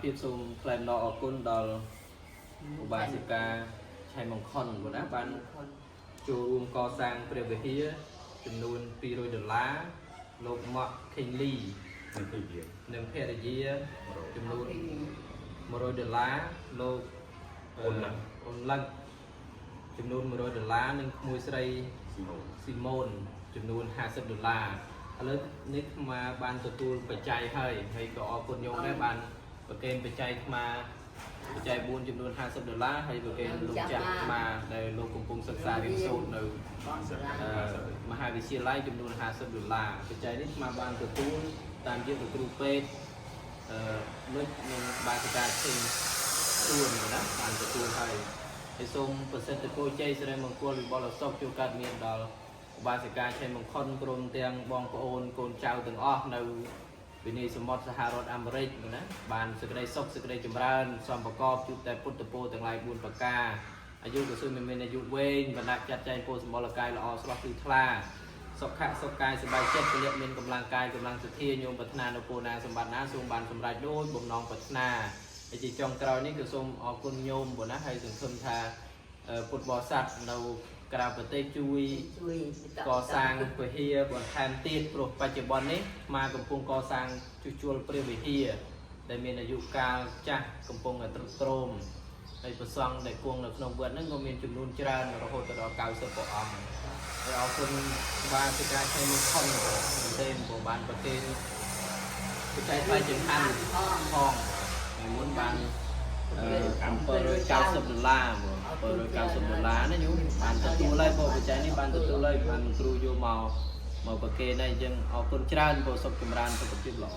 ភាពសូមថ្លែងអំណរអគុណដល់ឧបាសិកាឆៃមង្ខុនបងណាបានចូលរួមកសាងព្រះវិហារចំនួន$200លោកម៉ាក់ខេងលីនិងភរិយាចំនួន$100លោកអ៊ុនឡឹកចំនួន$100និងក្មួយស្រីស៊ីម៉ូនចំនួន$50ឥឡូវនេះមកបានទទួលបច្ច័យហើយក៏អរគុណញោមដែរបានប្រកេនបច្ច័យមកបច្ច័យ4ចំនួន$50ហើយប្រកេនលោកចាស់មកដែលលោកកំពុងសិក្សារៀនសូត្រនៅមហាវិទ្យាល័យចំនួន$50បច្ច័យនេះមកបានទទួលតាមជាគ្រូពេទ្យនុចនិងបាសិកាឈិញទួនណាបានទទួលហើយសូមប្រសិទ្ធពរជ័យសិរីមង្គលវិបុលសុខជួបកើតមានដល់ឧបាសិកាឆៃមង្ខុនព្រមទាំងបងប្អូនកូនចៅទាំងអស់នៅវិន័យសមុទ្រសហរដ្ឋអាមេរិកណាបានសេចក្តីសុខសេចក្តីចម្រើនសំប្រកបជួបតែពុទ្ធពរទាំងឡាយ4ប្រការអាយុក៏សូមមានអាយុវែងបណ្ដាចាត់ចែងពោសម្បល់កាយល្អស្រស់គឺថ្លាសុខៈសុខកាយសบายចិត្តពលៈមានកម្លាំងកាយកម្លាំងសទ្ធាញោមប្រាថ្នានៅពរណាសម្បត្តិណាសូមបានសម្រេចដូចបំណងប្រាថ្នាហើយជាចុងក្រោយនេះក៏សូមអរគុណញោមបងណាហើយសង្ឃឹមថាពុទ្ធបរិស័ទនៅក្រៅប្រទេសជួយកសាងវិហារបន្ថែមទៀតព្រោះបច្ចុប្បន្ននេះមកកំពុងកសាងជួសជុលព្រះវិហារដែលមានអាយុកាលចាស់កំពុងតែទ្រុឌទ្រោមហើយព្រះសង្ឃដែលគង់នៅក្នុងវត្តហ្នឹងក៏មានចំនួនច្រើនរហូតដល់90ព្រះអង្គហើយអរគុណបាទសេចក្តីឆៃមង្ខុនមែនទេព្រោះបានប្រគេនបច្ច័យថ្លៃចង្ហាន់ផងមុនបាន$790ណាញោមបានទទួលហើយបច្ច័យនេះបានទទួលហើយបានគ្រូយកមកប្រគេនហើយអញ្ចឹងអរគុណច្រើនព្រោះសុខចម្រើនសុខភាពល្អ